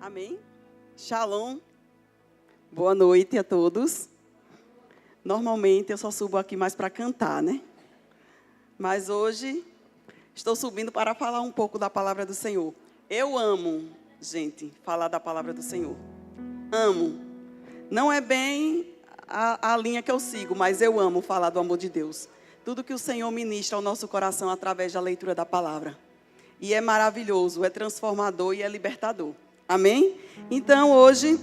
Amém? Shalom. Boa noite a todos. Normalmente eu só subo aqui mais para cantar, né? Mas hoje estou subindo para falar um pouco da palavra do Senhor. Eu amo, gente, falar da palavra do Senhor. Amo. Não é bem a linha que eu sigo, mas eu amo falar do amor de Deus. Tudo que o Senhor ministra ao nosso coração através da leitura da palavra. E é maravilhoso, é transformador e é libertador. Amém? Então, hoje,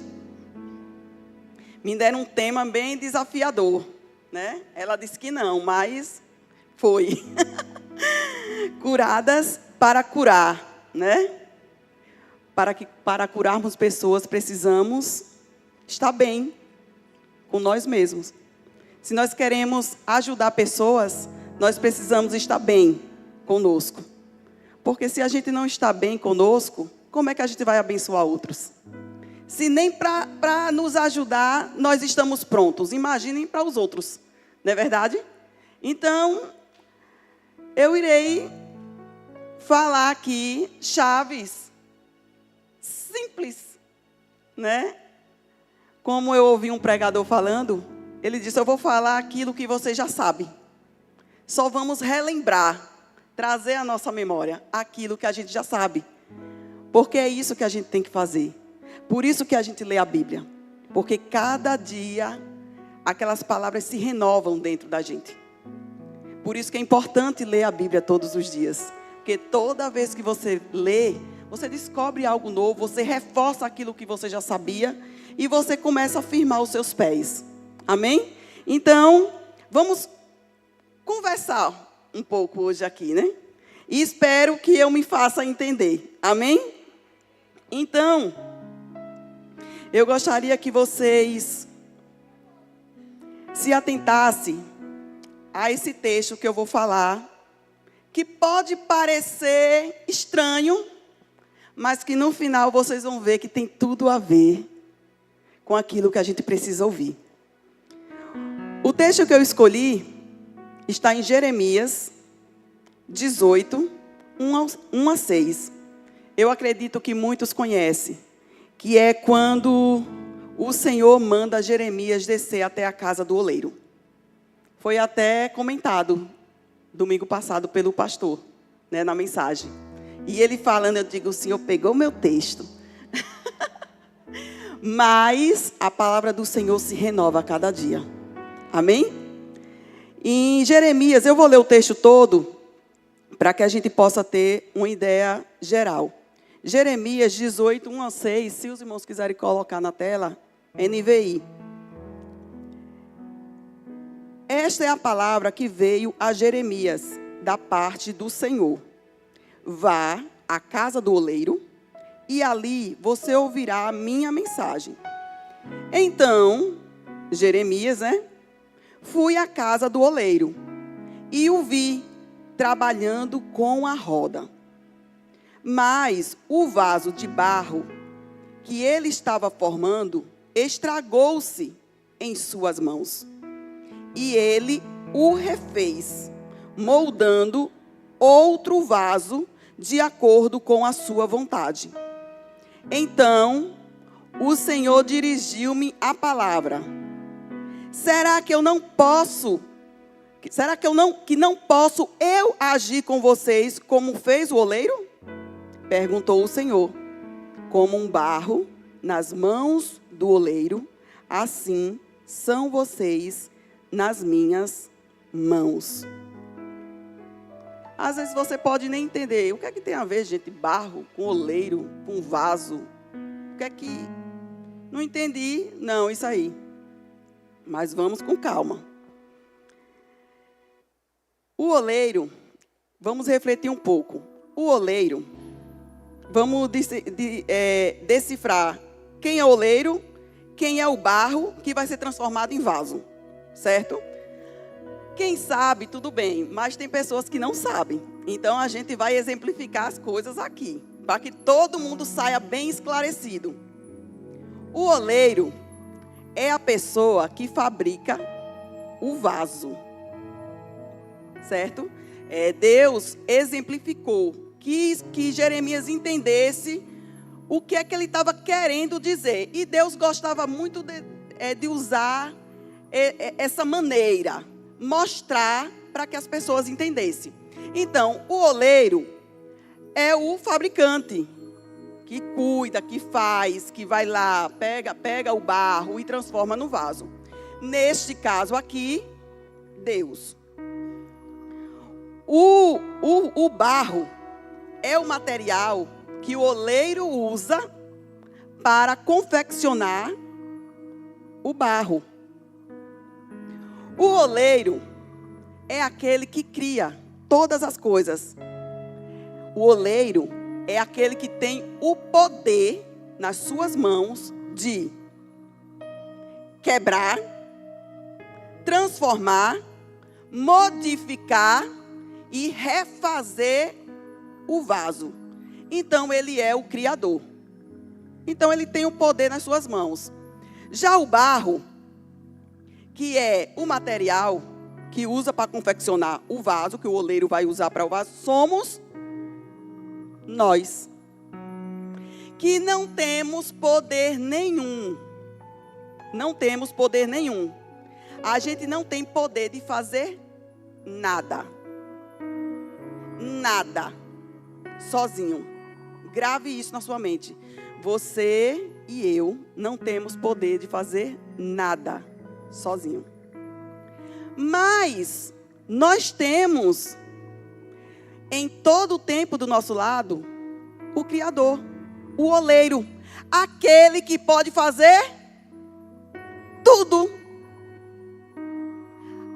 me deram um tema bem desafiador, né? Ela disse que não, mas foi. Curadas para curar, né? Para curarmos pessoas, precisamos estar bem com nós mesmos. Se nós queremos ajudar pessoas, nós precisamos estar bem conosco. Porque se a gente não está bem conosco, como é que a gente vai abençoar outros? Se nem para nos ajudar, nós estamos prontos. Imaginem para os outros. Não é verdade? Então, eu irei falar aqui chaves simples, né? Como eu ouvi um pregador falando, ele disse, eu vou falar aquilo que você já sabe. Só vamos relembrar, trazer à nossa memória aquilo que a gente já sabe. Porque é isso que a gente tem que fazer. Por isso que a gente lê a Bíblia. Porque cada dia aquelas palavras se renovam dentro da gente. Por isso que é importante ler a Bíblia todos os dias. Porque toda vez que você lê, você descobre algo novo, você reforça aquilo que você já sabia e você começa a firmar os seus pés. Amém? Então, vamos conversar um pouco hoje aqui, né? E espero que eu me faça entender. Amém? Então, eu gostaria que vocês se atentassem a esse texto que eu vou falar, que pode parecer estranho, mas que no final vocês vão ver que tem tudo a ver com aquilo que a gente precisa ouvir. O texto que eu escolhi está em Jeremias 18, 1 a 6. Eu acredito que muitos conhecem, que é quando o Senhor manda Jeremias descer até a casa do oleiro. Foi até comentado domingo passado pelo pastor, né, na mensagem. E ele falando, eu digo, o Senhor pegou meu texto. Mas a palavra do Senhor se renova a cada dia. Amém? Em Jeremias, eu vou ler o texto todo, para que a gente possa ter uma ideia geral. Jeremias 18, 1 a 6, se os irmãos quiserem colocar na tela, NVI. Esta é a palavra que veio a Jeremias, da parte do Senhor. Vá à casa do oleiro, e ali você ouvirá a minha mensagem. Então, Jeremias, né? Fui à casa do oleiro, e o vi trabalhando com a roda. Mas o vaso de barro que ele estava formando estragou-se em suas mãos. E ele o refez, moldando outro vaso de acordo com a sua vontade. Então, o Senhor dirigiu-me a palavra. Será que não posso eu agir com vocês como fez o oleiro? Perguntou o Senhor. Como um barro nas mãos do oleiro, assim são vocês nas minhas mãos. Às vezes você pode nem entender. O que é que tem a ver, gente? Barro com oleiro, com vaso. O que é que... Não entendi. Não, isso aí. Mas vamos com calma. O oleiro, vamos refletir um pouco. O oleiro, vamos decifrar quem é o oleiro, quem é o barro que vai ser transformado em vaso, certo? Quem sabe, tudo bem, mas tem pessoas que não sabem. Então, a gente vai exemplificar as coisas aqui, para que todo mundo saia bem esclarecido. O oleiro é a pessoa que fabrica o vaso. Certo? Deus exemplificou, quis que Jeremias entendesse o que é que ele estava querendo dizer. E Deus gostava muito de usar essa maneira, mostrar para que as pessoas entendessem. Então, o oleiro é o fabricante que cuida, que faz, que vai lá, pega o barro e transforma no vaso. Neste caso aqui, Deus. O barro é o material que o oleiro usa para confeccionar o barro. O oleiro é aquele que cria todas as coisas. O oleiro é aquele que tem o poder nas suas mãos de quebrar, transformar, modificar e refazer o vaso. Então, ele é o criador. Então, ele tem o poder nas suas mãos. Já o barro, que é o material que usa para confeccionar o vaso, que o oleiro vai usar para o vaso, somos nós, que não temos poder nenhum. Não temos poder nenhum. A gente não tem poder de fazer nada. Nada. Sozinho. Grave isso na sua mente. Você e eu não temos poder de fazer nada sozinho. Mas nós temos em todo o tempo do nosso lado o Criador, o oleiro, aquele que pode fazer tudo.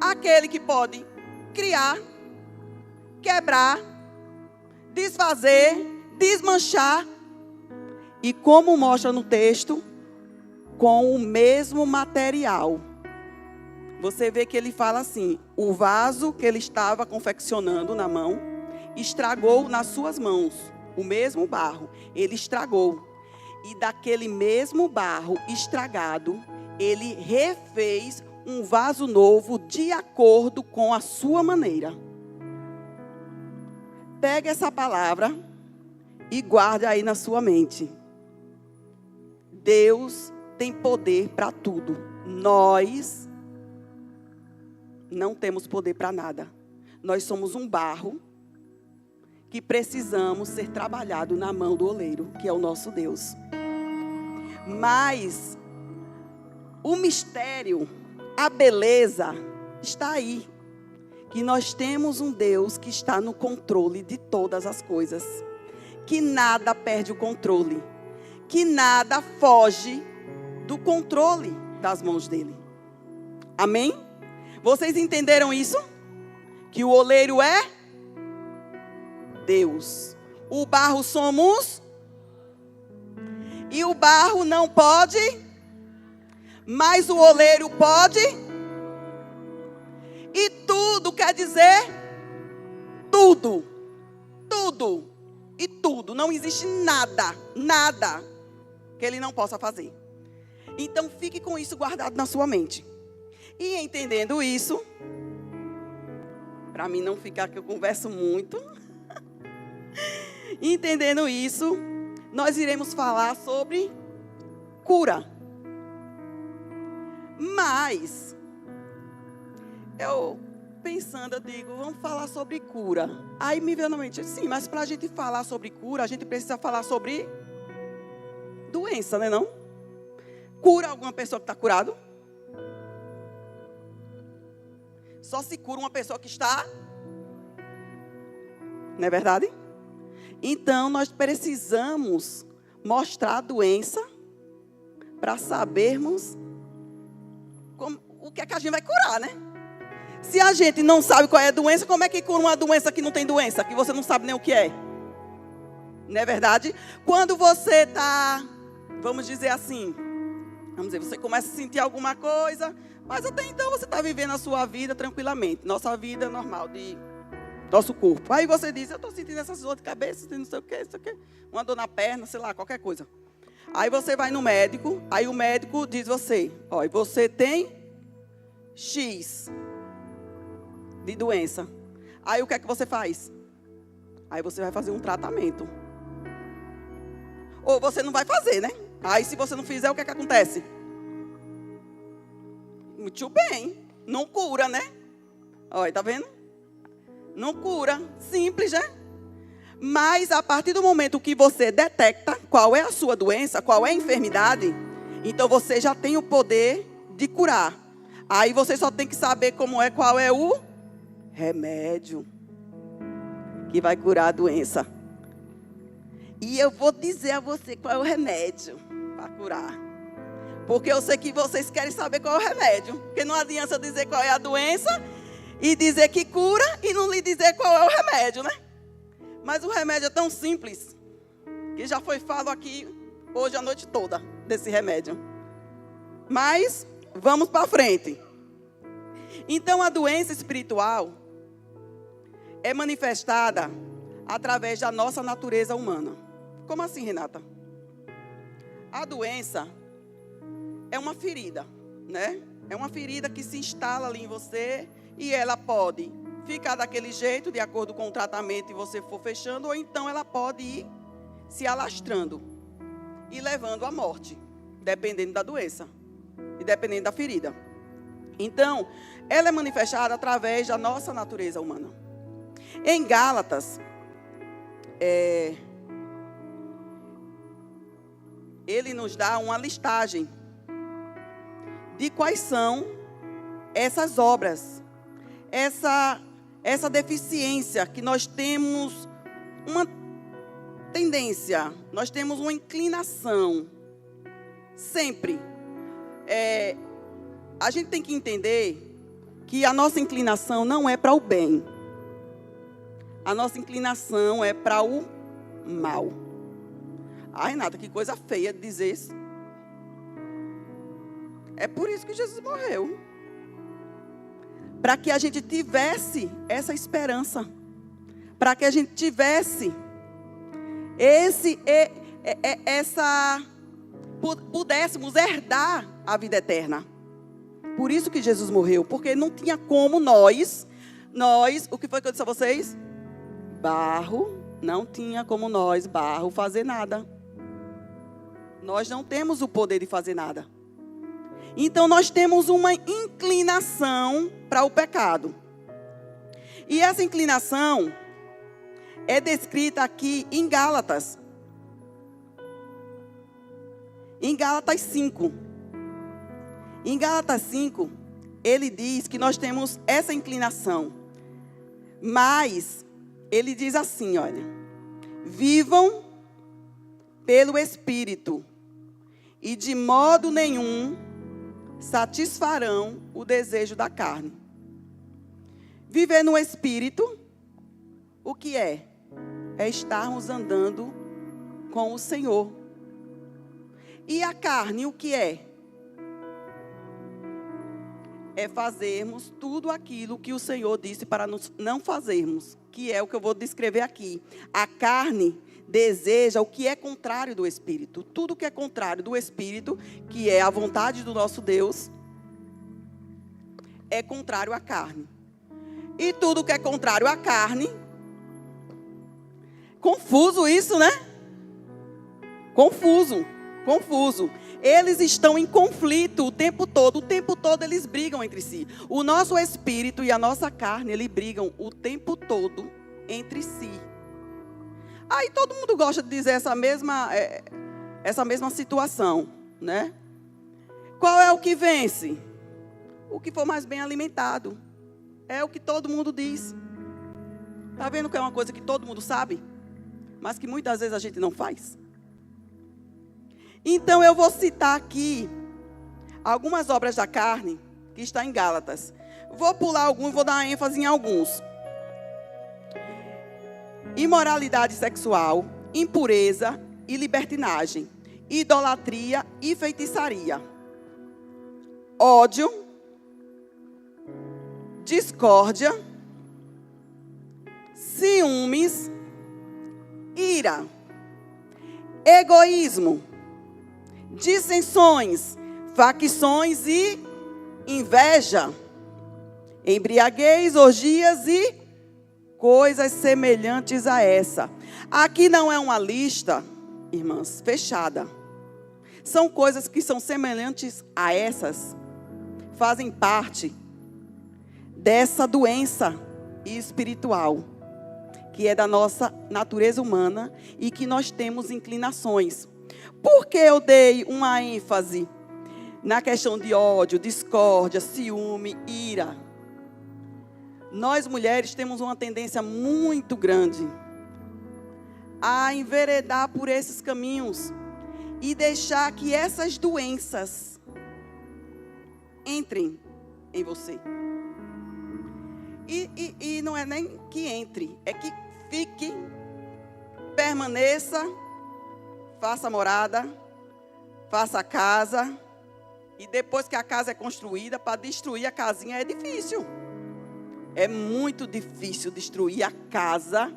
Aquele que pode criar, quebrar, desfazer, desmanchar. E como mostra no texto, com o mesmo material. Você vê que ele fala assim: o vaso que ele estava confeccionando na mão, estragou nas suas mãos. O mesmo barro, ele estragou. E daquele mesmo barro estragado, ele refez um vaso novo de acordo com a sua maneira. Pega essa palavra e guarde aí na sua mente. Deus tem poder para tudo. Nós não temos poder para nada. Nós somos um barro que precisamos ser trabalhado na mão do oleiro, que é o nosso Deus. Mas o mistério, a beleza está aí. Que nós temos um Deus que está no controle de todas as coisas. Que nada perde o controle. Que nada foge do controle das mãos dele. Amém? Vocês entenderam isso? Que o oleiro é Deus. O barro somos. E o barro não pode, mas o oleiro pode. E tudo quer dizer tudo. Tudo. E tudo. Não existe nada, nada que ele não possa fazer. Então fique com isso guardado na sua mente. E entendendo isso, para mim não ficar que eu converso muito. Entendendo isso, nós iremos falar sobre cura. Mas eu pensando, eu digo, vamos falar sobre cura. Aí me veio na mente, sim, mas para a gente falar sobre cura, a gente precisa falar sobre doença, né não? Cura alguma pessoa que está curado? Só se cura uma pessoa que está... Não é verdade? Então, nós precisamos mostrar a doença para sabermos o que é que a gente vai curar, né? Se a gente não sabe qual é a doença, como é que cura uma doença que não tem doença? Que você não sabe nem o que é. Não é verdade? Quando você está, vamos dizer assim, você começa a sentir alguma coisa, mas até então você está vivendo a sua vida tranquilamente. Nossa vida normal, de nosso corpo. Aí você diz, eu estou sentindo essas dores de cabeça, não sei o que, uma dor na perna, sei lá, qualquer coisa. Aí você vai no médico, aí o médico diz você, ó, você tem X de doença. Aí o que é que você faz? Aí você vai fazer um tratamento. ou você não vai fazer, né? Aí se você não fizer, o que é que acontece? Muito bem, não cura, né? Olha, tá vendo? Não cura, simples, né? Mas a partir do momento que você detecta qual é a sua doença, qual é a enfermidade, então você já tem o poder de curar. Aí você só tem que saber qual é o remédio que vai curar a doença. E eu vou dizer a você qual é o remédio para curar. Porque eu sei que vocês querem saber qual é o remédio. Porque não adianta eu dizer qual é a doença e dizer que cura e não lhe dizer qual é o remédio, né? Mas o remédio é tão simples que já foi falado aqui hoje a noite toda desse remédio. Mas vamos para frente. Então a doença espiritual é manifestada através da nossa natureza humana. Como assim, Renata? A doença é uma ferida, né? É uma ferida que se instala ali em você e ela pode ficar daquele jeito, de acordo com o tratamento que você for fechando, ou então ela pode ir se alastrando e levando à morte, dependendo da doença e dependendo da ferida. Então, ela é manifestada através da nossa natureza humana. Em Gálatas, ele nos dá uma listagem de quais são essas obras, essa deficiência que nós temos uma tendência, nós temos uma inclinação, sempre. A gente tem que entender que a nossa inclinação não é para o bem. A nossa inclinação é para o mal. Ah, Renata, que coisa feia de dizer isso. É por isso que Jesus morreu. Para que a gente tivesse essa esperança. Para que a gente tivesse pudéssemos herdar a vida eterna. Por isso que Jesus morreu. Porque não tinha como nós, o que foi que eu disse a vocês? Barro, não tinha como nós, barro, fazer nada. Nós não temos o poder de fazer nada. Então nós temos uma inclinação para o pecado. E essa inclinação é descrita aqui em Gálatas. Em Gálatas 5. Em Gálatas 5, ele diz que nós temos essa inclinação. Mas ele diz assim, olha: vivam pelo Espírito, e de modo nenhum satisfarão o desejo da carne. Viver no Espírito, o que é? É estarmos andando com o Senhor. E a carne, o que é? É fazermos tudo aquilo que o Senhor disse para nós não fazermos, que é o que eu vou descrever aqui. A carne deseja o que é contrário do Espírito. Tudo que é contrário do Espírito, que é a vontade do nosso Deus, é contrário à carne. E tudo que é contrário à carne, confuso isso, né? Confuso. Eles estão em conflito o tempo todo eles brigam entre si. O nosso espírito e a nossa carne, eles brigam o tempo todo entre si. Aí todo mundo gosta de dizer essa mesma situação, né? Qual é o que vence? O que for mais bem alimentado. É o que todo mundo diz. Está vendo que é uma coisa que todo mundo sabe, mas que muitas vezes a gente não faz? Então eu vou citar aqui algumas obras da carne que está em Gálatas. Vou pular alguns, vou dar ênfase em alguns. Imoralidade sexual, impureza e libertinagem, idolatria e feitiçaria, ódio, discórdia, ciúmes, ira, egoísmo, dissensões, facções e inveja, embriaguez, orgias e coisas semelhantes a essa. Aqui não é uma lista irmãs, fechada. São coisas que são semelhantes a essas, fazem parte dessa doença espiritual, que é da nossa natureza humana e que nós temos inclinações. Por que eu dei uma ênfase na questão de ódio, discórdia, ciúme, ira? Nós mulheres temos uma tendência muito grande a enveredar por esses caminhos e deixar que essas doenças entrem em você. E não é nem que entre, é que fique, permaneça, faça morada, faça casa. E depois que a casa é construída, para destruir a casinha é difícil. É muito difícil destruir a casa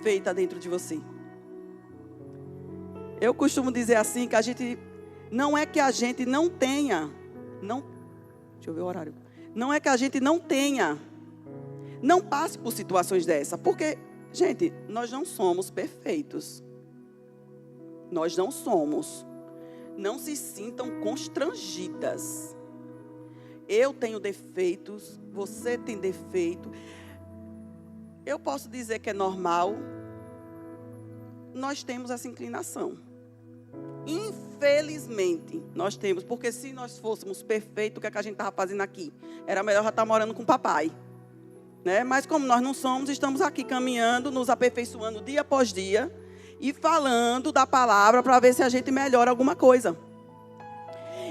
feita dentro de você. Eu costumo dizer assim, que a gente, não é que a gente não tenha, deixa eu ver o horário. Não é que a gente não tenha, não passe por situações dessa, porque, gente, nós não somos perfeitos. Nós não somos. Não se sintam constrangidas. Eu tenho defeitos, você tem defeito. Eu posso dizer que é normal. Nós temos essa inclinação. Infelizmente, nós temos. Porque se nós fôssemos perfeitos, o que é que a gente estava fazendo aqui? Era melhor já estar morando com o papai. Né? Mas como nós não somos, estamos aqui caminhando, nos aperfeiçoando dia após dia. E falando da palavra para ver se a gente melhora alguma coisa.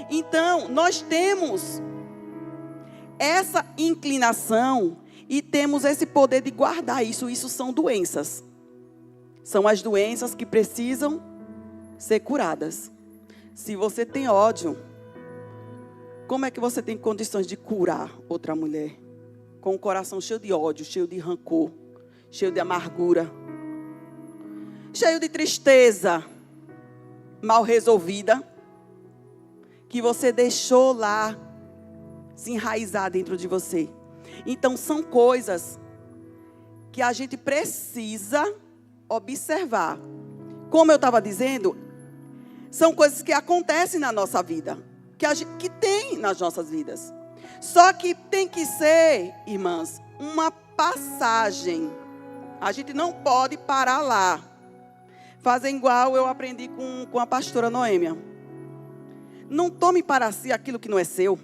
Então, nós temos essa inclinação e temos esse poder de guardar isso. Isso são doenças. São as doenças que precisam ser curadas. Se você tem ódio, como é que você tem condições de curar outra mulher? Com o coração cheio de ódio, cheio de rancor, cheio de amargura, cheio de tristeza mal resolvida, que você deixou lá se enraizar dentro de você. Então, são coisas que a gente precisa observar. Como eu estava dizendo, são coisas que acontecem na nossa vida, que tem nas nossas vidas. Só que tem que ser, irmãs, uma passagem. A gente não pode parar lá. Fazer igual eu aprendi com a pastora Noêmia. Não tome para si aquilo que não é seu.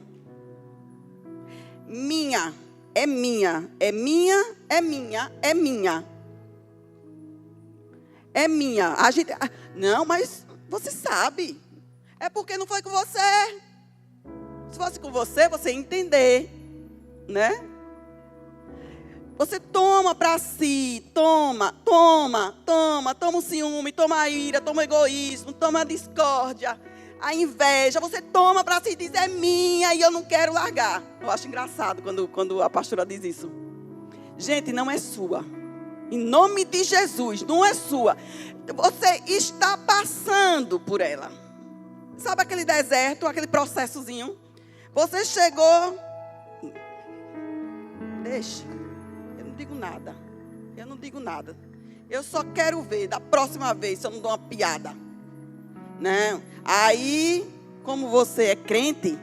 Minha, é minha, é minha, é minha, é minha. É minha. A gente, não, mas você sabe. É porque não foi com você. Se fosse com você, você ia entender, né? Você toma para si, toma o ciúme, toma a ira, toma o egoísmo, toma a discórdia, a inveja. Você toma para si e diz, é minha e eu não quero largar. Eu acho engraçado quando a pastora diz isso. Gente, não é sua. Em nome de Jesus, não é sua. Você está passando por ela. Sabe aquele deserto, aquele processozinho? Você chegou. Deixa. Eu não digo nada. Eu não digo nada. Eu só quero ver da próxima vez se eu não dou uma piada. Né? Aí, como você é crente,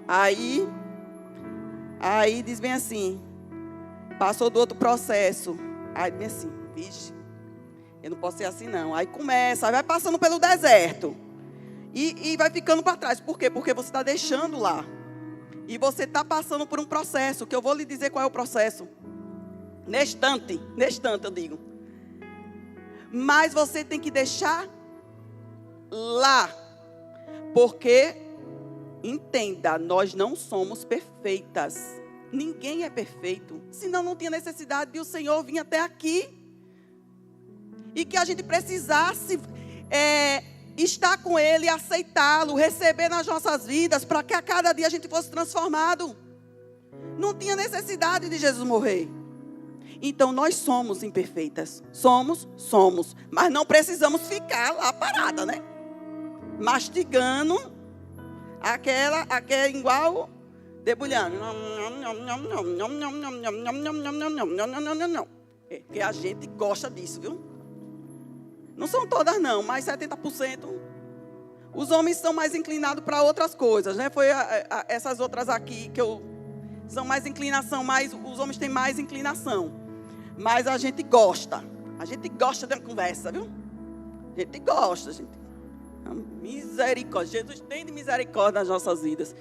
aí diz bem assim, passou do outro processo. Aí diz bem assim, vixe, eu não posso ser assim não. Aí começa, aí vai passando pelo deserto. E vai ficando para trás. Por quê? Porque você está deixando lá. E você está passando por um processo, que eu vou lhe dizer qual é o processo. Neste instante eu digo. Mas você tem que deixar lá. Porque, entenda, nós não somos perfeitas. Ninguém é perfeito. Senão não tinha necessidade de o Senhor vir até aqui. E que a gente precisasse estar com Ele, aceitá-lo, receber nas nossas vidas, para que a cada dia a gente fosse transformado. Não tinha necessidade de Jesus morrer. Então nós somos imperfeitas. Somos. Mas não precisamos ficar lá parada, né? Mastigando aquela igual debulhando. Porque a gente gosta disso, viu? Não são todas não, mas 70%. Os homens são mais inclinados para outras coisas, né? Foi essas outras aqui que são mais inclinação, os homens têm mais inclinação. Mas a gente gosta. A gente gosta de uma conversa, viu? A gente gosta, gente. Misericórdia. Jesus tem de misericórdia nas nossas vidas.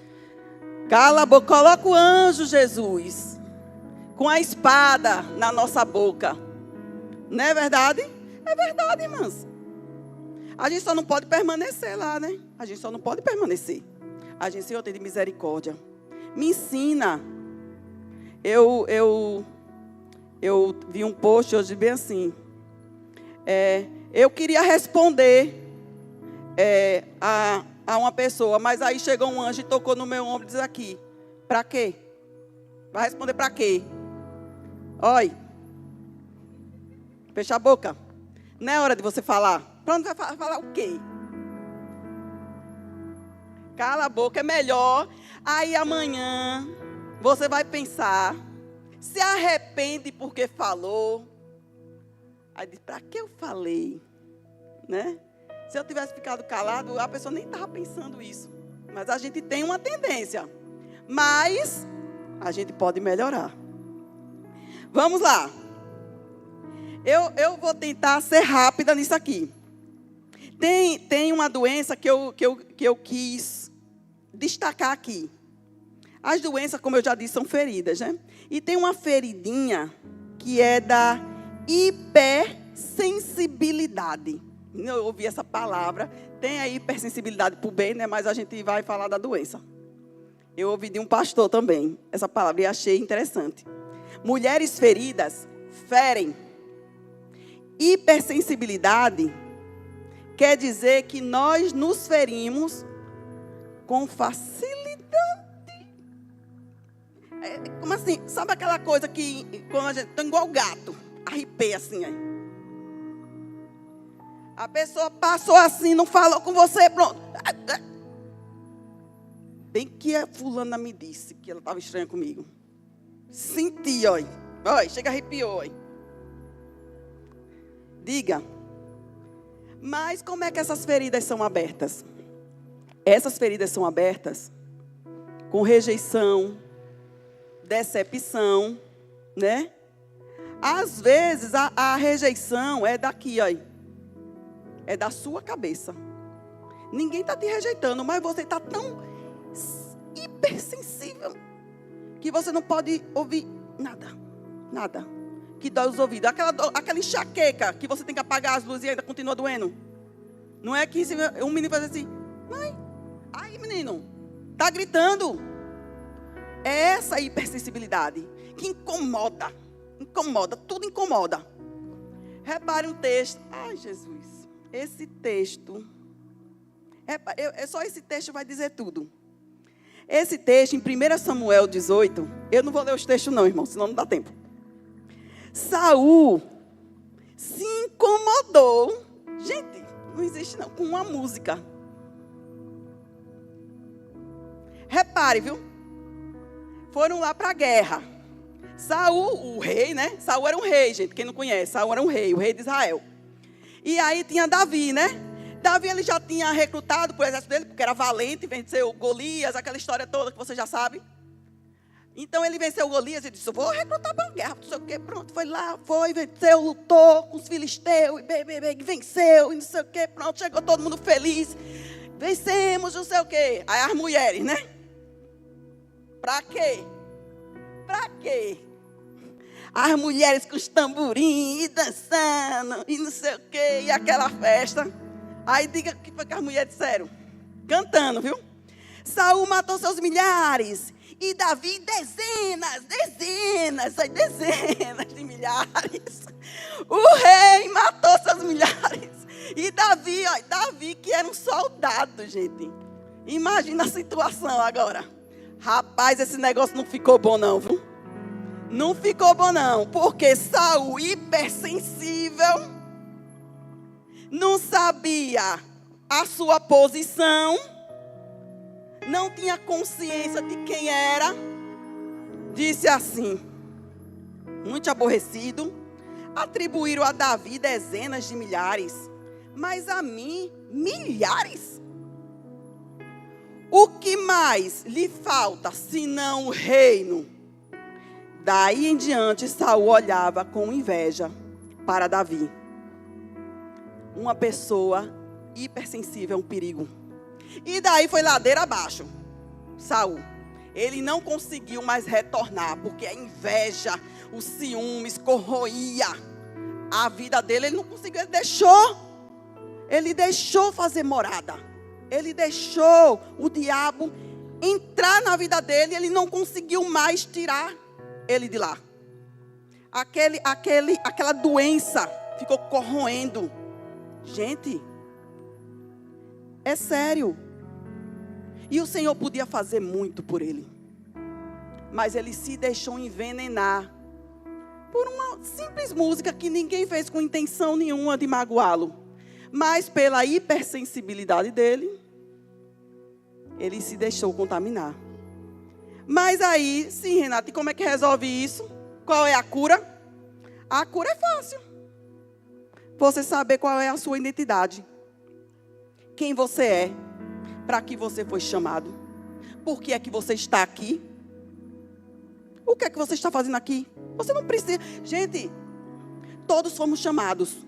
Cala a boca, coloca o anjo, Jesus, com a espada na nossa boca. Não é verdade? É verdade, irmãs. A gente só não pode permanecer lá, né? A gente só não pode permanecer. A gente, Senhor, tem de misericórdia. Me ensina. Eu vi um post hoje bem assim. Eu queria responder a uma pessoa, mas aí chegou um anjo e tocou no meu ombro e disse aqui: para quê? Vai responder para quê? Olha, fecha a boca. Não é hora de você falar. Pronto, vai falar o quê? Cala a boca, é melhor. Aí amanhã você vai pensar, se arrepende porque falou. Aí diz, para que eu falei? Né? Se eu tivesse ficado calado, a pessoa nem estava pensando isso. Mas a gente tem uma tendência. Mas a gente pode melhorar. Vamos lá. Eu vou tentar ser rápida nisso aqui. Tem uma doença que eu quis destacar aqui. As doenças, como eu já disse, são feridas, né? E tem uma feridinha que é da hipersensibilidade. Eu ouvi essa palavra. Tem a hipersensibilidade para o bem, né? Mas a gente vai falar da doença. Eu ouvi de um pastor também essa palavra e achei interessante. Mulheres feridas ferem. Hipersensibilidade quer dizer que nós nos ferimos com facilidade. Como assim? Sabe aquela coisa que quando a gente está igual gato, arrepia assim aí. A pessoa passou assim, não falou com você, pronto. Bem que a fulana me disse que ela estava estranha comigo. Senti, olha. Olha, chega arrepiou, olha. Diga. Mas como é que essas feridas são abertas? Essas feridas são abertas com rejeição, decepção, né? Às vezes a rejeição é daqui, ó. É da sua cabeça. Ninguém está te rejeitando, mas você está tão hipersensível que você não pode ouvir nada. Nada. Que dói os ouvidos. Aquela enxaqueca que você tem que apagar as luzes e ainda continua doendo. Não é que um menino faz assim, mãe, aí menino, tá gritando. É essa hipersensibilidade que incomoda, tudo incomoda. Repare um texto. Ai, Jesus, esse texto, só esse texto vai dizer tudo. Esse texto, em 1 Samuel 18, eu não vou ler os textos não, irmão, senão não dá tempo. Saul se incomodou, gente, não existe não, com uma música. Repare, viu? Foram lá para a guerra. Saul, o rei, né? Saul era um rei, gente, quem não conhece, Saul era um rei, o rei de Israel. E aí tinha Davi, né? Davi, ele já tinha recrutado para o exército dele, porque era valente, venceu Golias, aquela história toda que você já sabe. Então ele venceu Golias e disse, eu vou recrutar para a guerra, não sei o quê. Pronto, foi lá, venceu, lutou com os filisteus, e venceu, e não sei o quê. Pronto, chegou todo mundo feliz. Vencemos, não sei o quê. Aí as mulheres, né? Para quê? Para quê? As mulheres com os tamborins, e dançando, e não sei o quê, e aquela festa. Aí diga o que foi que as mulheres disseram. Cantando, viu? Saul matou seus milhares. E Davi dezenas de milhares. O rei matou seus milhares. E Davi, ó, Davi que era um soldado, gente. Imagina a situação agora. Rapaz, esse negócio não ficou bom não, viu? Não ficou bom não. Porque Saul, hipersensível, não sabia a sua posição, não tinha consciência de quem era, disse assim, muito aborrecido, atribuíram a Davi dezenas de milhares. mas a mim milhares. O que mais lhe falta, senão o reino? Daí em diante, Saul olhava com inveja para Davi. Uma pessoa hipersensível é um perigo. E daí foi ladeira abaixo. Saul, ele não conseguiu mais retornar, porque a inveja, os ciúmes corroía a vida dele. Ele não conseguiu, ele deixou fazer morada. Ele deixou o diabo entrar na vida dele. Ele não conseguiu mais tirar ele de lá. Aquela doença ficou corroendo. Gente, é sério. E o Senhor podia fazer muito por ele, mas ele se deixou envenenar por uma simples música que ninguém fez com intenção nenhuma de magoá-lo. Mas pela hipersensibilidade dele, ele se deixou contaminar. Mas aí, sim, Renata, e como é que resolve isso? Qual é a cura? A cura é fácil. Você saber qual é a sua identidade. Quem você é. Para que você foi chamado. Por que é que você está aqui? O que é que você está fazendo aqui? Você não precisa. Gente, todos fomos chamados.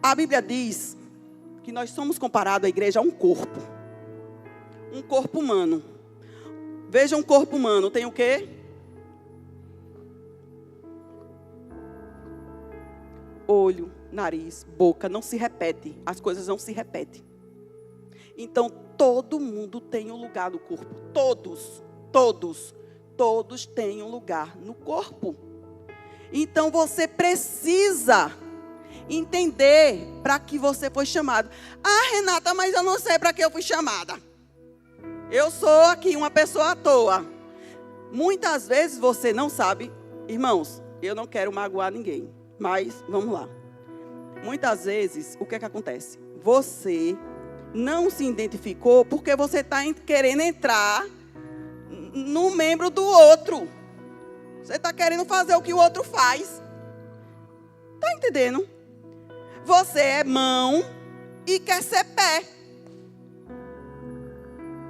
A Bíblia diz que nós somos comparados à igreja a um corpo. Um corpo humano. Veja um corpo humano. Tem o quê? Olho, nariz, boca. Não se repete. As coisas não se repetem. Então, todo mundo tem um lugar no corpo. Todos têm um lugar no corpo. Então, você precisa entender para que você foi chamado. Ah, Renata, mas eu não sei para que eu fui chamada. Eu sou aqui uma pessoa à toa. Muitas vezes você não sabe. Irmãos, eu não quero magoar ninguém. Mas, vamos lá. Muitas vezes, o que é que acontece? Você não se identificou porque você está querendo entrar no membro do outro. Você está querendo fazer o que o outro faz. Está entendendo? Você é mão e quer ser pé.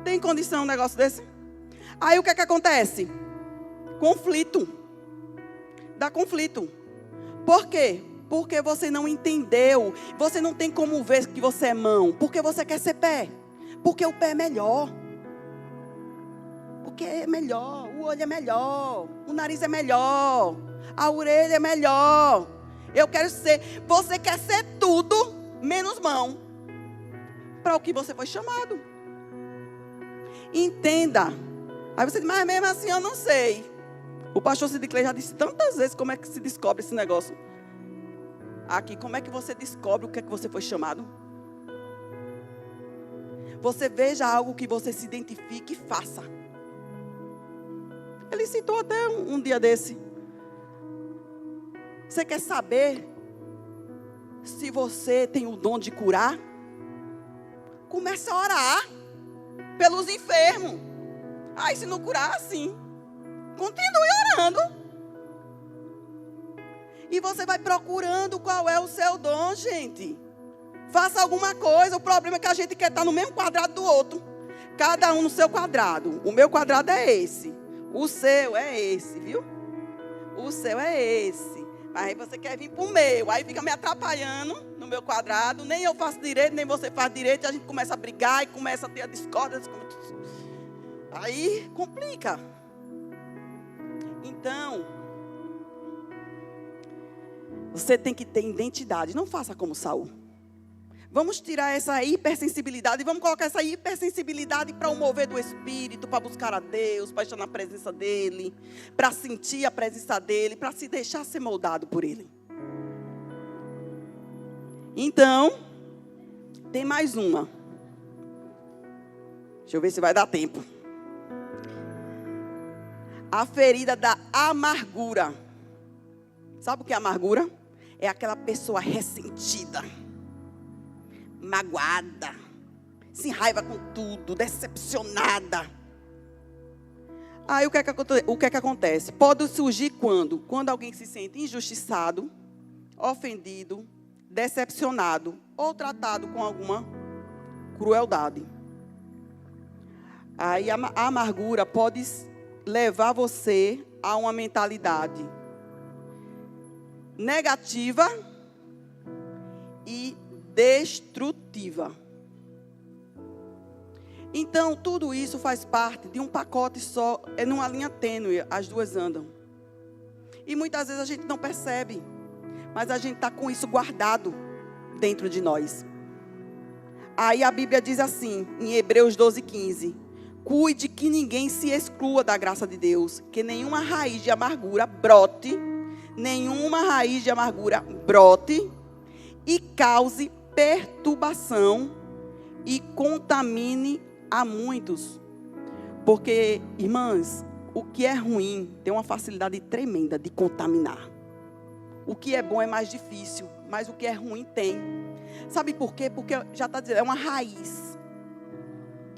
Tem condição um negócio desse? Aí o que é que acontece? Conflito. Dá conflito. Por quê? Porque você não entendeu. Você não tem como ver que você é mão. Porque você quer ser pé. Porque o pé é melhor. Porque é melhor. O olho é melhor. O nariz é melhor. A orelha é melhor. Eu quero ser. Você quer ser tudo menos mão. Para o que você foi chamado. Entenda. Aí você diz, mas mesmo assim eu não sei. O pastor Cid Clay já disse tantas vezes como é que se descobre esse negócio. Aqui, como é que você descobre o que é que você foi chamado? Você veja algo que você se identifique e faça. Ele citou até um dia desse. Você quer saber se você tem o dom de curar? Comece a orar pelos enfermos. Aí se não curar, sim. Continue orando. E você vai procurando qual é o seu dom, gente. Faça alguma coisa. O problema é que a gente quer estar no mesmo quadrado do outro. Cada um no seu quadrado. O meu quadrado é esse. O seu é esse, viu? O seu é esse. Mas aí você quer vir para o meu. Aí fica me atrapalhando no meu quadrado. Nem eu faço direito, nem você faz direito. E a gente começa a brigar e começa a ter a discórdia. Aí complica. Então, você tem que ter identidade. Não faça como Saul. Vamos tirar essa hipersensibilidade e vamos colocar essa hipersensibilidade para o mover do Espírito, para buscar a Deus, para estar na presença dEle, para sentir a presença dEle, para se deixar ser moldado por Ele. Então, tem mais uma. Deixa eu ver se vai dar tempo. A ferida da amargura. Sabe o que é amargura? É aquela pessoa ressentida, magoada, se raiva com tudo, decepcionada. Aí o que é que acontece? Pode surgir quando? Quando alguém se sente injustiçado, ofendido, decepcionado ou tratado com alguma crueldade. Aí a amargura pode levar você a uma mentalidade negativa e destrutiva. Então, tudo isso faz parte de um pacote só, é numa linha tênue, as duas andam. E muitas vezes a gente não percebe, mas a gente está com isso guardado dentro de nós. Aí a Bíblia diz assim, em Hebreus 12:15, cuide que ninguém se exclua da graça de Deus, que nenhuma raiz de amargura brote e cause perturbação e contamine a muitos. Porque, irmãs, o que é ruim tem uma facilidade tremenda de contaminar. O que é bom é mais difícil, mas o que é ruim tem. Sabe por quê? Porque já está dizendo, é uma raiz.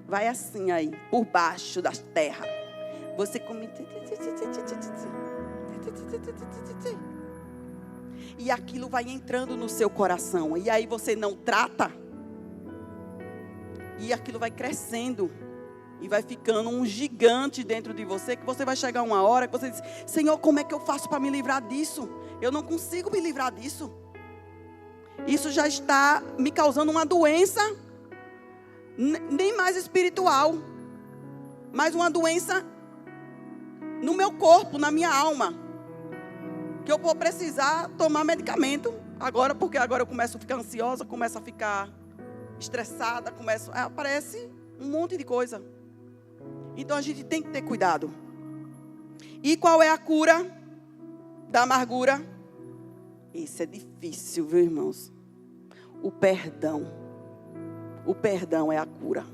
Vai assim aí, por baixo das terras. Você come. E aquilo vai entrando no seu coração. E aí você não trata. E aquilo vai crescendo. E vai ficando um gigante dentro de você. Que você vai chegar uma hora que você diz, Senhor, como é que eu faço para me livrar disso? Eu não consigo me livrar disso. Isso já está me causando uma doença. Nem mais espiritual. Mas uma doença no meu corpo, na minha alma. Que eu vou precisar tomar medicamento. Agora, porque agora eu começo a ficar ansiosa, começo a ficar estressada, aparece um monte de coisa. Então a gente tem que ter cuidado. E qual é a cura da amargura? Isso é difícil, viu, irmãos? O perdão. O perdão é a cura.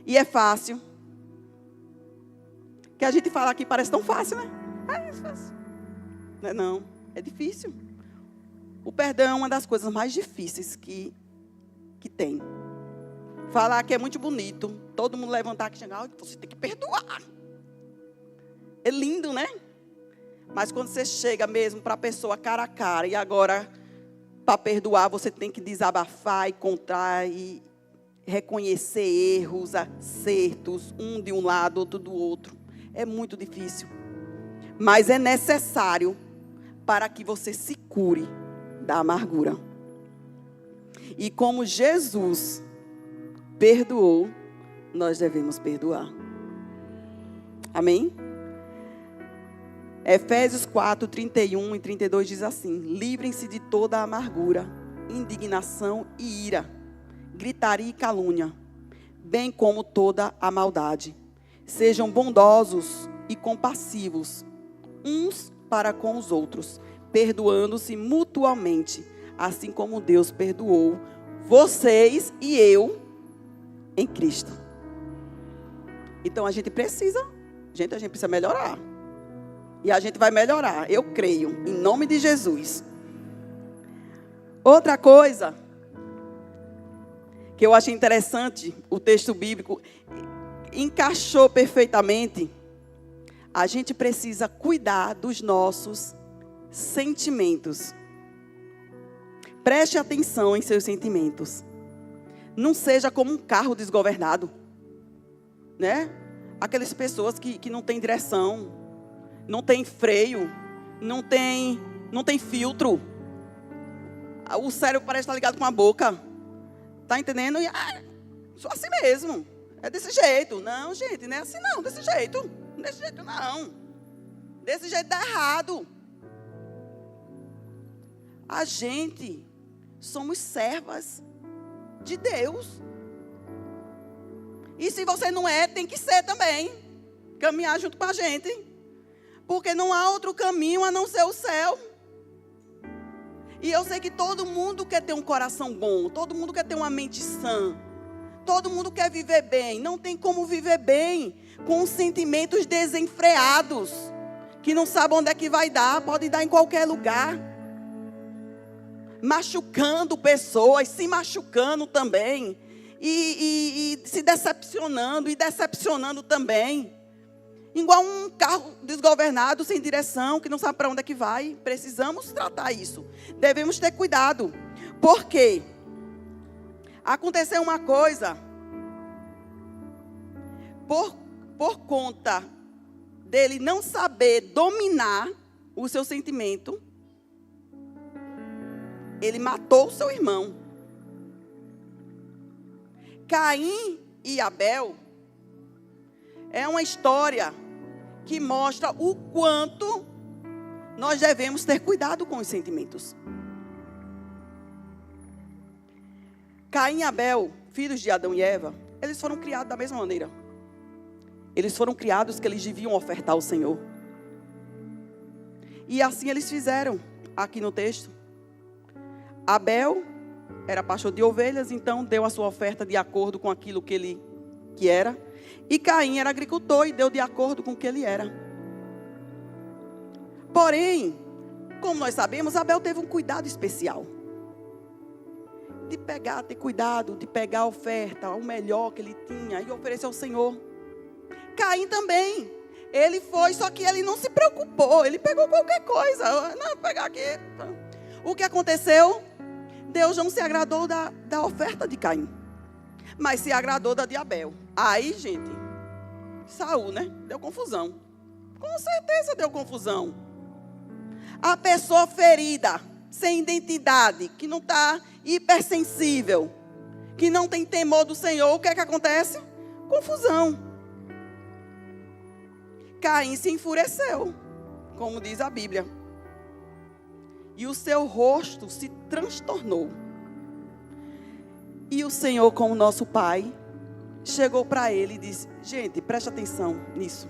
E é fácil. Que a gente fala aqui parece tão fácil, né? É fácil. Não é não, é difícil. O perdão é uma das coisas mais difíceis que tem. Falar que é muito bonito. Todo mundo levantar aqui e chegar, você tem que perdoar. É lindo, né? Mas quando você chega mesmo para a pessoa cara a cara, e agora, para perdoar, você tem que desabafar e contar e reconhecer erros, acertos, um de um lado, outro do outro. É muito difícil. Mas é necessário para que você se cure da amargura. E como Jesus perdoou, nós devemos perdoar. Amém? Efésios 4, 31 e 32 diz assim: livrem-se de toda a amargura, indignação e ira, gritaria e calúnia, bem como toda a maldade. Sejam bondosos e compassivos, uns para com os outros, perdoando-se mutuamente, assim como Deus perdoou vocês e eu em Cristo. Então a gente precisa melhorar. E a gente vai melhorar, eu creio, em nome de Jesus. Outra coisa que eu achei interessante, o texto bíblico encaixou perfeitamente. A gente precisa cuidar dos nossos sentimentos. Preste atenção em seus sentimentos. Não seja como um carro desgovernado, né? Aquelas pessoas que não têm direção, não tem freio, não tem filtro. O cérebro parece estar ligado com a boca. Tá entendendo? E, sou assim mesmo. É desse jeito. Não, gente, não é assim não. Desse jeito. Desse jeito não. Desse jeito dá errado. A gente somos servas de Deus. E se você não é, tem que ser também. Caminhar junto com a gente. Porque não há outro caminho a não ser o céu. E eu sei que todo mundo quer ter um coração bom. Todo mundo quer ter uma mente sã. Todo mundo quer viver bem. Não tem como viver bem com sentimentos desenfreados. Que não sabe onde é que vai dar. Pode dar em qualquer lugar. Machucando pessoas, se machucando também. E se decepcionando e decepcionando também. Igual um carro desgovernado, sem direção, que não sabe para onde é que vai. Precisamos tratar isso. Devemos ter cuidado. Por quê? Aconteceu uma coisa. Por conta dele não saber dominar o seu sentimento, ele matou o seu irmão. Caim e Abel é uma história que mostra o quanto nós devemos ter cuidado com os sentimentos. Caim e Abel, filhos de Adão e Eva, eles foram criados da mesma maneira. Eles foram criados que eles deviam ofertar ao Senhor. E assim eles fizeram, aqui no texto. Abel era pastor de ovelhas, então deu a sua oferta de acordo com aquilo que ele era. E Caim era agricultor e deu de acordo com o que ele era. Porém, como nós sabemos, Abel teve um cuidado especial. Ter cuidado, de pegar a oferta, o melhor que ele tinha e oferecer ao Senhor. Caim também. Ele foi, só que ele não se preocupou. Ele pegou qualquer coisa. Não, vou pegar aqui. O que aconteceu? Deus não se agradou da oferta de Caim, mas se agradou da de Abel. Aí, gente, Saul, né? Deu confusão. Com certeza deu confusão. A pessoa ferida, sem identidade, que não está hipersensível, que não tem temor do Senhor, o que é que acontece? Confusão. Caim se enfureceu, como diz a Bíblia. E o seu rosto se transtornou. E o Senhor, como nosso Pai, chegou para ele e disse: gente, preste atenção nisso.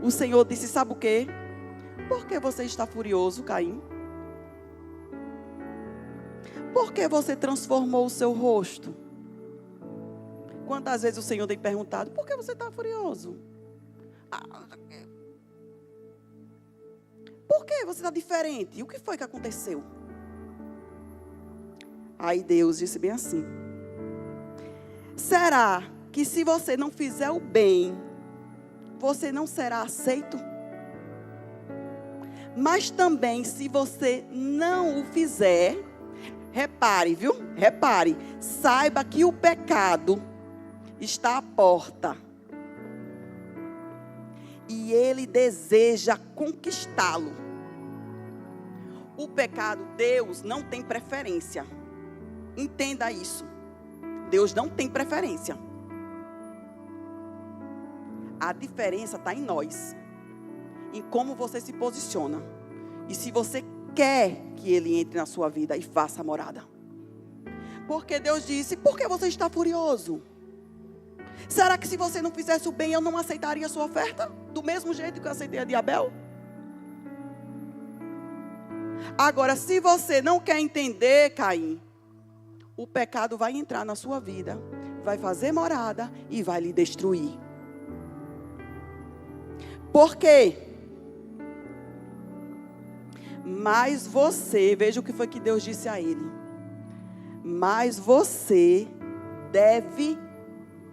O Senhor disse: sabe o quê? Por que você está furioso, Caim? Por que você transformou o seu rosto? Quantas vezes o Senhor tem perguntado: por que você está furioso? Por que você está diferente? O que foi que aconteceu? Aí Deus disse bem assim: será que se você não fizer o bem, você não será aceito? Mas também se você não o fizer, repare, viu? Repare, saiba que o pecado está à porta. E ele deseja conquistá-lo. O pecado, Deus não tem preferência. Entenda isso. Deus não tem preferência. A diferença está em nós. Em como você se posiciona. E se você quer que ele entre na sua vida e faça a morada. Porque Deus disse: por que você está furioso? Será que se você não fizesse o bem, eu não aceitaria a sua oferta? Do mesmo jeito que eu aceitei a de Abel? Agora, se você não quer entender, Caim, o pecado vai entrar na sua vida, vai fazer morada e vai lhe destruir. Por quê? Mas você, veja o que foi que Deus disse a ele. Mas você deve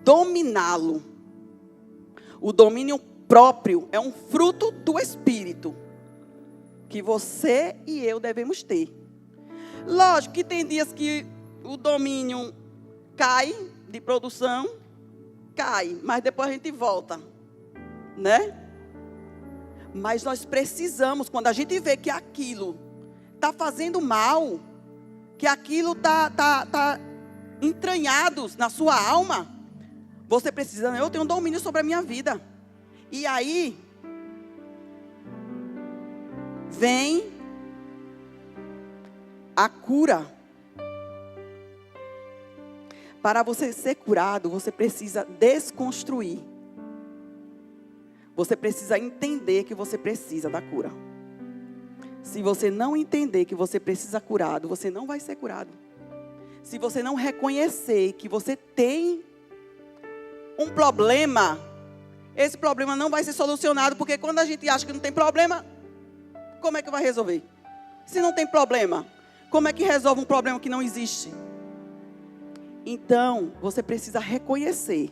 dominá-lo. O domínio próprio é um fruto do Espírito que você e eu devemos ter. Lógico que tem dias que o domínio cai de produção, cai, mas depois a gente volta, né? Mas nós precisamos, quando a gente vê que aquilo está fazendo mal, que aquilo está entranhado na sua alma, você precisa: eu tenho um domínio sobre a minha vida. E aí vem a cura. Para você ser curado, você precisa desconstruir. Você precisa entender que você precisa da cura. Se você não entender que você precisa curado, você não vai ser curado. Se você não reconhecer que você tem um problema, esse problema não vai ser solucionado, porque quando a gente acha que não tem problema, como é que vai resolver? Se não tem problema, como é que resolve um problema que não existe? Então, você precisa reconhecer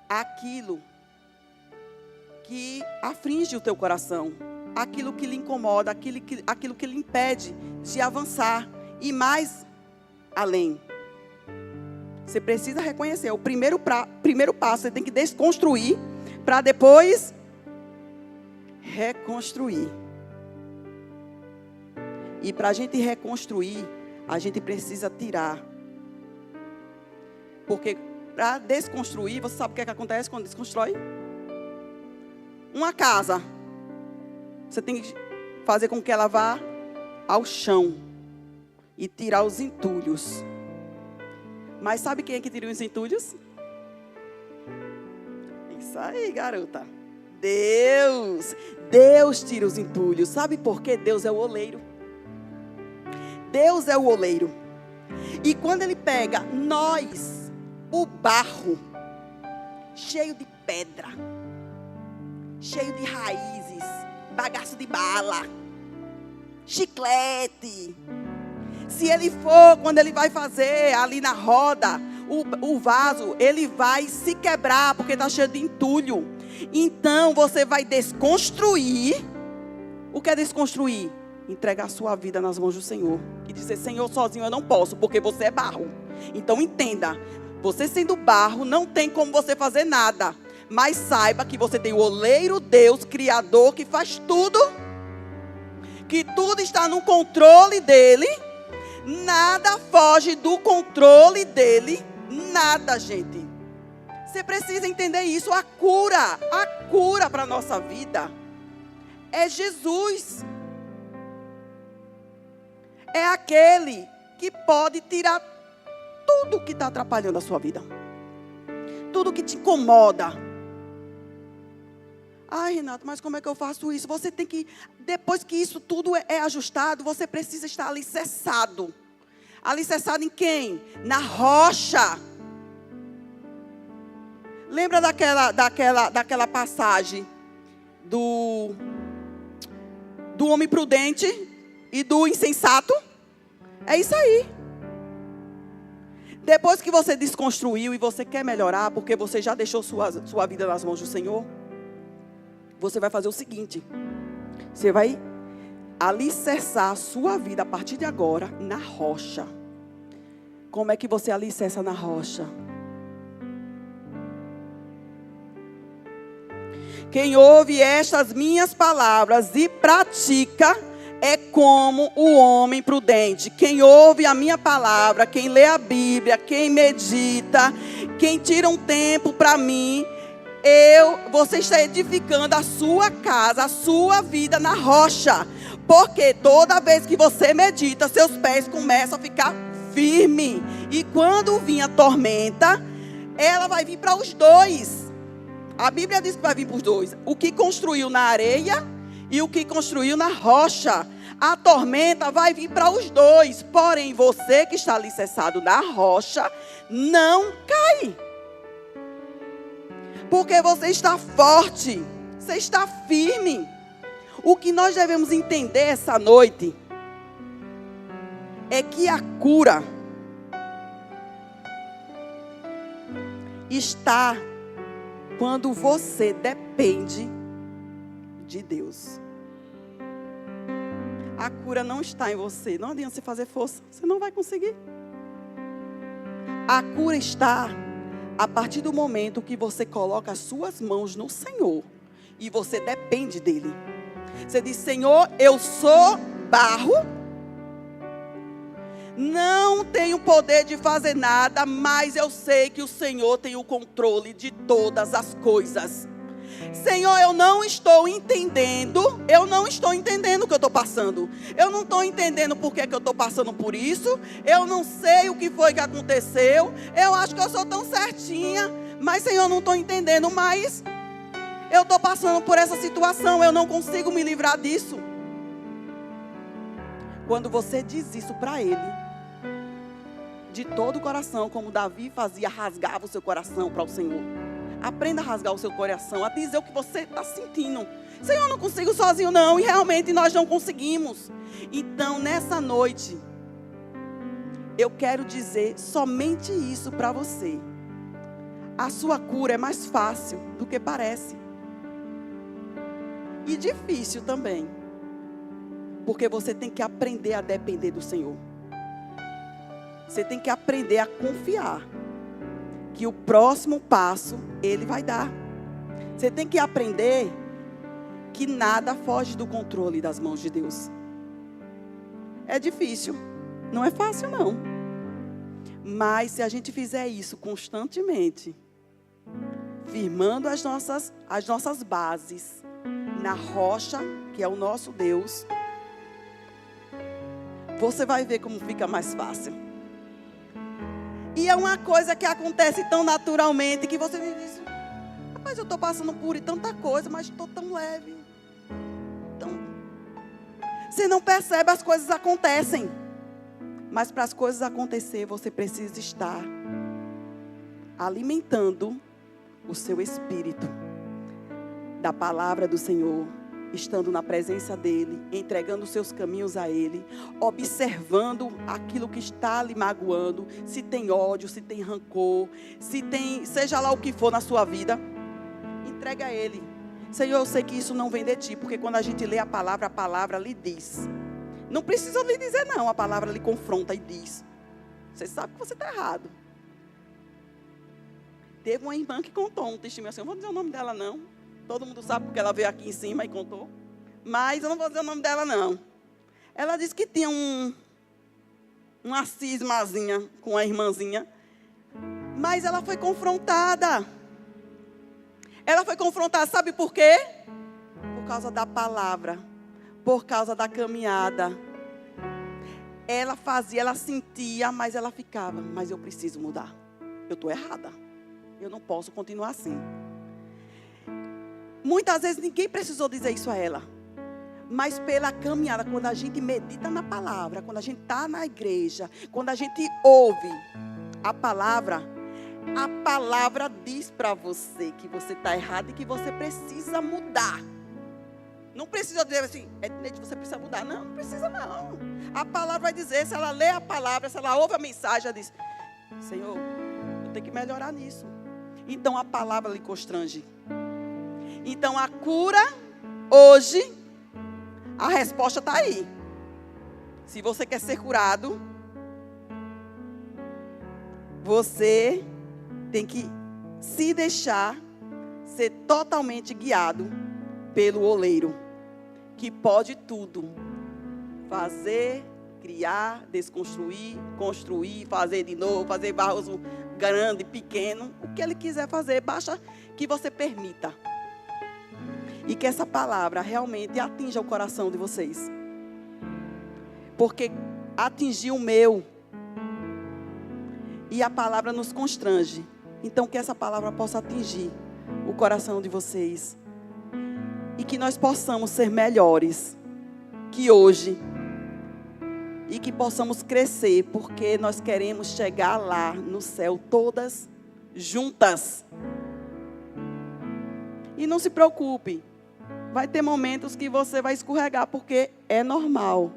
aquilo que aflige o teu coração, aquilo que lhe incomoda, aquilo que lhe impede de avançar e mais além. Você precisa reconhecer. O primeiro passo, você tem que desconstruir para depois reconstruir. E para a gente reconstruir, a gente precisa tirar. Porque para desconstruir, você sabe o que é que acontece quando desconstrói? Uma casa, você tem que fazer com que ela vá ao chão e tirar os entulhos. Mas sabe quem é que tira os entulhos? Isso aí, garota. Deus. Deus tira os entulhos. Sabe por quê? Deus é o oleiro. Deus é o oleiro. E quando Ele pega nós, o barro, cheio de pedra, cheio de raízes, bagaço de bala, chiclete. Se Ele for, quando Ele vai fazer ali na roda, o vaso, ele vai se quebrar, porque está cheio de entulho. Então, você vai desconstruir. O que é desconstruir? Entregar a sua vida nas mãos do Senhor. E dizer, Senhor, sozinho eu não posso, porque você é barro. Então, entenda. Você sendo barro, não tem como você fazer nada. Mas saiba que você tem o oleiro Deus, Criador, que faz tudo. Que tudo está no controle dEle. Nada foge do controle dEle. Nada, gente. Você precisa entender isso. A cura para a nossa vida é Jesus. É aquele que pode tirar tudo que está atrapalhando a sua vida. Tudo que te incomoda. Ai, Renato, mas como é que eu faço isso? Você tem que, depois que isso tudo é ajustado, você precisa estar alicerçado. Alicerçado em quem? Na rocha. Lembra daquela passagem do homem prudente e do insensato? É isso aí. Depois que você desconstruiu e você quer melhorar, porque você já deixou sua vida nas mãos do Senhor, você vai fazer o seguinte. Você vai alicerçar a sua vida a partir de agora na rocha. Como é que você alicerça na rocha? Quem ouve estas minhas palavras e pratica é como o homem prudente. Quem ouve a minha palavra, quem lê a Bíblia, quem medita, quem tira um tempo para mim, você está edificando a sua casa, a sua vida na rocha. Porque toda vez que você medita, seus pés começam a ficar firmes. E quando vir a tormenta, ela vai vir para os dois. A Bíblia diz que vai vir para os dois. O que construiu na areia e o que construiu na rocha. A tormenta vai vir para os dois. Porém, você que está alicerçado na rocha, não cai. Porque você está forte. Você está firme. O que nós devemos entender essa noite é que a cura está quando você depende de Deus. A cura não está em você. Não adianta você fazer força. Você não vai conseguir. A cura está a partir do momento que você coloca as suas mãos no Senhor. E você depende dEle. Você diz, Senhor, eu sou barro. Não tenho poder de fazer nada, mas eu sei que o Senhor tem o controle de todas as coisas. Senhor, eu não estou entendendo o que eu estou passando. Eu não estou entendendo por que eu estou passando por isso. Eu não sei o que foi que aconteceu. Eu acho que eu sou tão certinha, mas Senhor, eu não estou entendendo, mas eu estou passando por essa situação, eu não consigo me livrar disso. Quando você diz isso para Ele, de todo o coração, como Davi fazia, rasgava o seu coração para o Senhor. Aprenda a rasgar o seu coração, a dizer o que você está sentindo. Senhor, eu não consigo sozinho não, e realmente nós não conseguimos. Então, nessa noite, eu quero dizer somente isso para você. A sua cura é mais fácil do que parece. e difícil também. Porque você tem que aprender a depender do Senhor. Você tem que aprender a confiar que o próximo passo Ele vai dar. Você tem que aprender que nada foge do controle das mãos de Deus. É difícil, não é fácil não. Mas se a gente fizer isso constantemente, firmando as nossas bases na rocha, que é o nosso Deus, você vai ver como fica mais fácil. E é uma coisa que acontece tão naturalmente que você me diz: rapaz, eu estou passando por tanta coisa, mas estou tão leve. Você não percebe, as coisas acontecem. Mas para as coisas acontecer, você precisa estar alimentando o seu espírito da palavra do Senhor, estando na presença dEle, entregando os seus caminhos a Ele, observando aquilo que está lhe magoando, se tem ódio, se tem rancor, se tem, seja lá o que for na sua vida, entrega a Ele. Senhor, eu sei que isso não vem de Ti, porque quando a gente lê a palavra lhe diz. Não precisa lhe dizer não, a palavra lhe confronta e diz: você sabe que você está errado. Teve uma irmã que contou um testemunho assim, eu não vou dizer o nome dela não. Todo mundo sabe porque ela veio aqui em cima e contou. Mas eu não vou dizer o nome dela não. Ela disse que tinha uma cismazinha com a irmãzinha. Mas ela foi confrontada. Ela foi confrontada, sabe por quê? Por causa da palavra. Por causa da caminhada. Ela fazia, ela sentia, mas ela ficava. Mas eu preciso mudar. Eu estou errada. Eu não posso continuar assim. Muitas vezes ninguém precisou dizer isso a ela. Mas pela caminhada, quando a gente medita na palavra, quando a gente está na igreja, quando a gente ouve a palavra diz para você que você está errado e que você precisa mudar. Não precisa dizer assim, você precisa mudar. Não, não precisa não. A palavra vai dizer, se ela lê a palavra, se ela ouve a mensagem, ela diz: Senhor, eu tenho que melhorar nisso. Então a palavra lhe constrange. Então a cura, hoje, a resposta está aí. Se você quer ser curado, você tem que se deixar ser totalmente guiado pelo oleiro, que pode tudo. Fazer, criar, desconstruir, construir, fazer de novo, fazer vaso grande, pequeno, o que Ele quiser fazer, basta que você permita. E que essa palavra realmente atinja o coração de vocês. Porque atingiu o meu. E a palavra nos constrange. Então que essa palavra possa atingir o coração de vocês. E que nós possamos ser melhores que hoje. E que possamos crescer, porque nós queremos chegar lá no céu todas juntas. E não se preocupe. Vai ter momentos que você vai escorregar, porque é normal.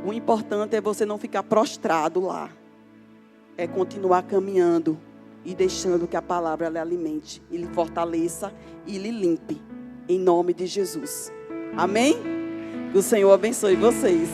O importante é você não ficar prostrado lá. É continuar caminhando e deixando que a palavra lhe alimente, e lhe fortaleça e lhe limpe. Em nome de Jesus. Amém? Que o Senhor abençoe vocês.